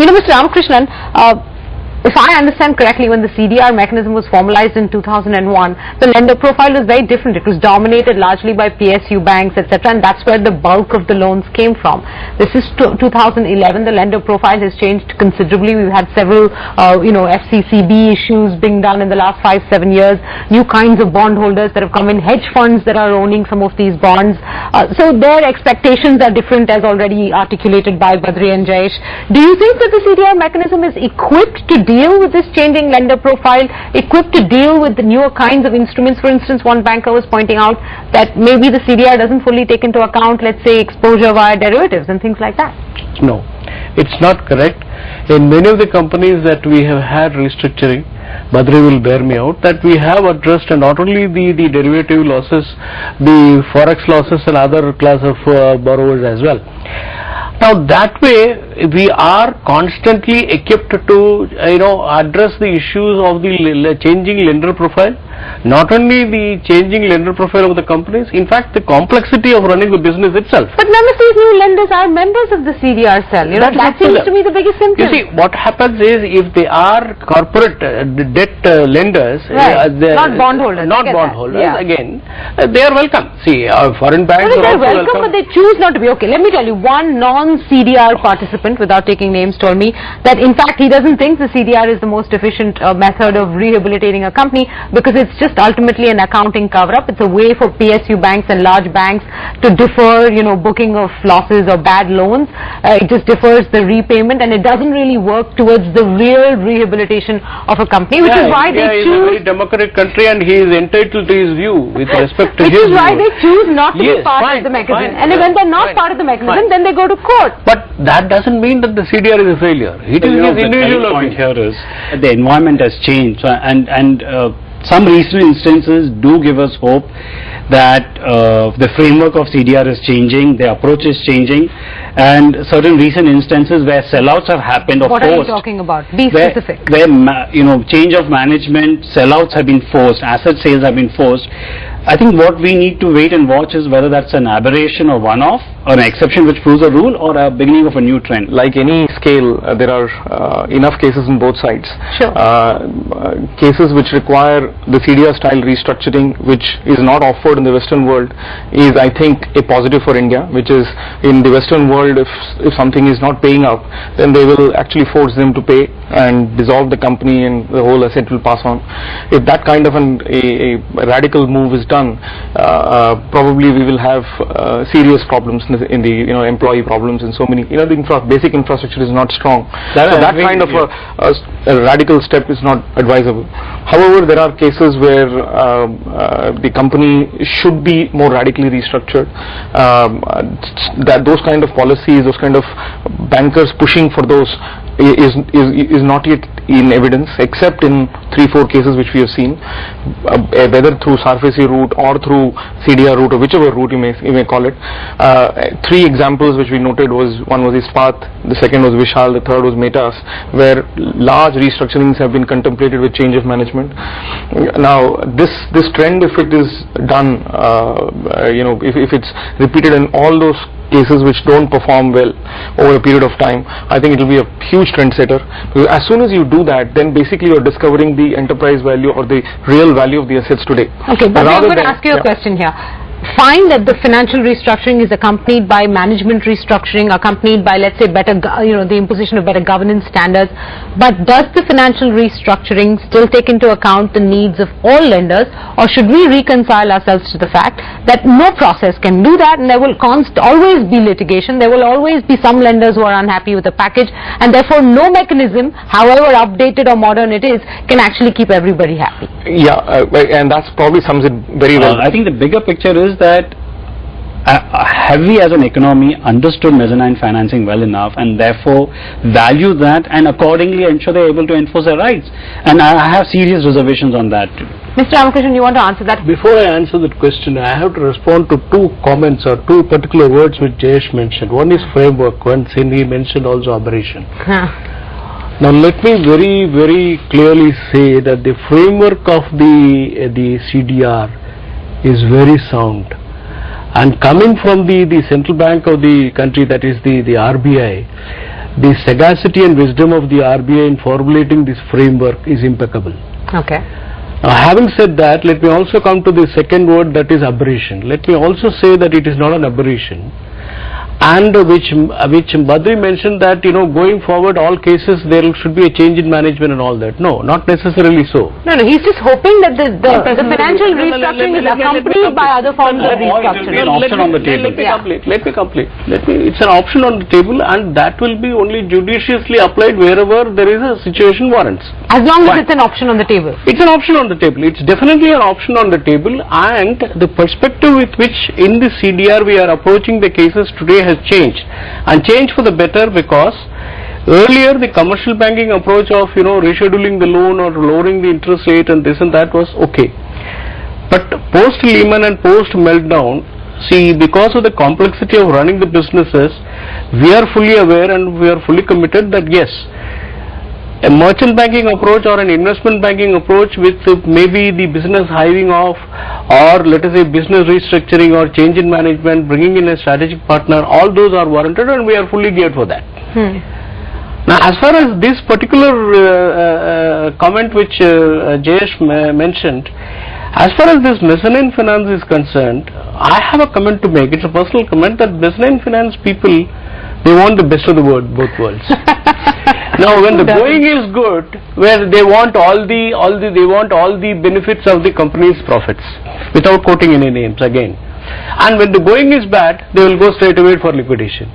Mr. Ramakrishnan, if I understand correctly, when the CDR mechanism was formalized in 2001, the lender profile was very different. It was dominated largely by PSU banks, etc., and that's where the bulk of the loans came from. This is 2011. The lender profile has changed considerably. We've had several, FCCB issues being done in the last 5-7 years. New kinds of bondholders that have come in, hedge funds that are owning some of these bonds. So their expectations are different, as already articulated by Badri and Jayesh. Do you think that the CDR mechanism is equipped to deal with this changing lender profile, equipped to deal with the newer kinds of instruments? For instance, one banker was pointing out that maybe the CDR doesn't fully take into account, let's say, exposure via derivatives and things like that. No, it's not correct. In many of the companies that we have had restructuring, Badri will bear me out, that we have addressed not only the derivative losses, the forex losses and other class of borrowers as well. Now that way we are constantly equipped to address the issues of the changing lender profile, not only the changing lender profile of the companies, in fact the complexity of running the business itself. But none of these new lenders are members of the CDR cell. That seems to me the biggest symptom. You see, what happens is, if they are corporate debt lenders, right. Not bondholders. Again, they are welcome. See, foreign banks are also welcome, but they choose not to be. Okay, let me tell you, one non-CDR participant, without taking names, told me that in fact he doesn't think the CDR is the most efficient method of rehabilitating a company, because it's just ultimately an accounting cover-up. It's a way for PSU banks and large banks to defer, booking of losses or bad loans. It just defers the repayment, and it doesn't really work towards the real rehabilitation of a company, which is why they choose. He's a very democratic country, and he is entitled to his view with respect to his view. Which is why they choose not to be part of the mechanism. And when they're not part of the mechanism, then they go to court. But that doesn't mean that the CDR is a failure. It is his individual point here is the environment has changed, and some recent instances do give us hope that the framework of CDR is changing, the approach is changing, and certain recent instances where sellouts have happened or forced. What are you talking about? Be specific. Where change of management, sellouts have been forced, asset sales have been forced. I think what we need to wait and watch is whether that's an aberration or one-off, or an exception which proves a rule, or a beginning of a new trend. Like any scale, there are enough cases on both sides. Sure. Cases which require the CDR style restructuring, which is not offered in the Western world, is, I think, a positive for India, which is, in the Western world, if something is not paying up, then they will actually force them to pay and dissolve the company, and the whole asset will pass on. If that kind of a radical move is done, probably we will have serious problems in the employee problems, and so many, the basic infrastructure is not strong. So that kind of a radical step is not advisable. However, there are cases where the company should be more radically restructured. That those kind of policies, those kind of bankers pushing for those is not yet in evidence, except in 3-4 cases which we have seen, whether through SARFAESI route or through CDR route, or whichever route you may call it. 3 examples which we noted was, one was Ispat, the second was Vishal, the third was Metas, where large restructurings have been contemplated with change of management. Now this trend, if it is done, if it's repeated in all those cases which don't perform well over a period of time, I think it will be a huge trend setter. Because as soon as you do that, then basically you're discovering the enterprise value or the real value of the assets today. Okay, but I'm going to ask you a question here. Fine that the financial restructuring is accompanied by management restructuring, accompanied by, let's say, better, the imposition of better governance standards. But does the financial restructuring still take into account the needs of all lenders, or should we reconcile ourselves to the fact that no process can do that, and there will always be litigation, there will always be some lenders who are unhappy with the package, and therefore no mechanism, however updated or modern it is, can actually keep everybody happy? Yeah, and that's probably sums it very well. I think the bigger picture is that have we as an economy understood mezzanine financing well enough, and therefore value that, and accordingly ensure they're able to enforce their rights? And I have serious reservations on that too. Mr. Ramakrishnan, you want to answer that? Before I answer that question, I have to respond to 2 comments or 2 particular words which Jayesh mentioned. One is framework, and he mentioned also aberration. Now let me very, very clearly say that the framework of the CDR is very sound, and coming from the central bank of the country, that is the RBI, the sagacity and wisdom of the RBI in formulating this framework is impeccable. Okay. Now, having said that, let me also come to the second word, that is aberration. Let me also say that it is not an aberration, and which Badri mentioned that, you know, going forward all cases there should be a change in management and all that. No, not necessarily so. No, he's just hoping that the financial restructuring is accompanied by other forms of restructuring. Let me complete. It's an option on the table, and that will be only judiciously applied wherever there is a situation warrants. As long as it's an option on the table. It's an option on the table. It's definitely an option on the table, and the perspective with which in the CDR we are approaching the cases today has changed, and changed for the better, because earlier the commercial banking approach of, you know, rescheduling the loan or lowering the interest rate and this and that was okay. But post Lehman and post meltdown, see, because of the complexity of running the businesses, we are fully aware and we are fully committed that yes, a merchant banking approach or an investment banking approach with maybe the business hiving off, or let us say business restructuring or change in management, bringing in a strategic partner, all those are warranted, and we are fully geared for that. Now, as far as this particular comment which Jayesh mentioned, as far as this mezzanine finance is concerned, I have a comment to make. It's a personal comment that mezzanine finance people, they want the best of the both worlds. Now, when the going is good, where they want all the benefits of the company's profits, without quoting any names again, and when the going is bad, they will go straight away for liquidation.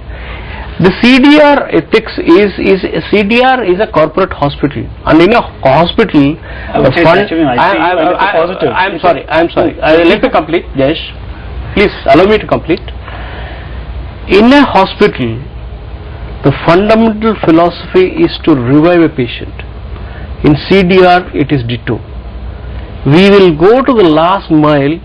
The CDR ethics CDR is a corporate hospital, and in a hospital, I'm sorry. Let me complete, Jayesh. Please allow me to complete. In a hospital, the fundamental philosophy is to revive a patient. In CDR, it is ditto. We will go to the last mile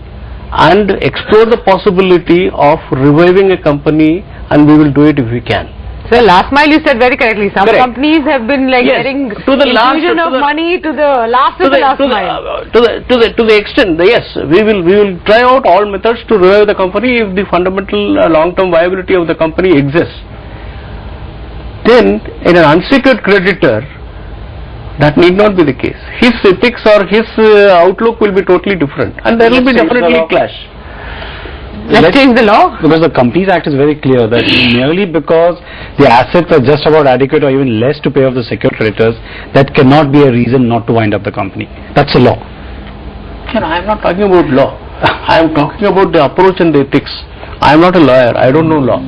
and explore the possibility of reviving a company, and we will do it if we can. So last mile, you said very correctly. Some Correct. companies have been like getting to the infusion of money to the last mile. To the extent, yes, we will try out all methods to revive the company if the fundamental long-term viability of the company exists. Then, in an unsecured creditor, that need not be the case. His ethics or his outlook will be totally different, and there will be definitely clash. Let's change the law. Because the Companies Act is very clear that merely because the assets are just about adequate or even less to pay off the secured creditors, that cannot be a reason not to wind up the company. That's the law. I am not talking about law. I am talking about the approach and the ethics. I am not a lawyer. I don't know law.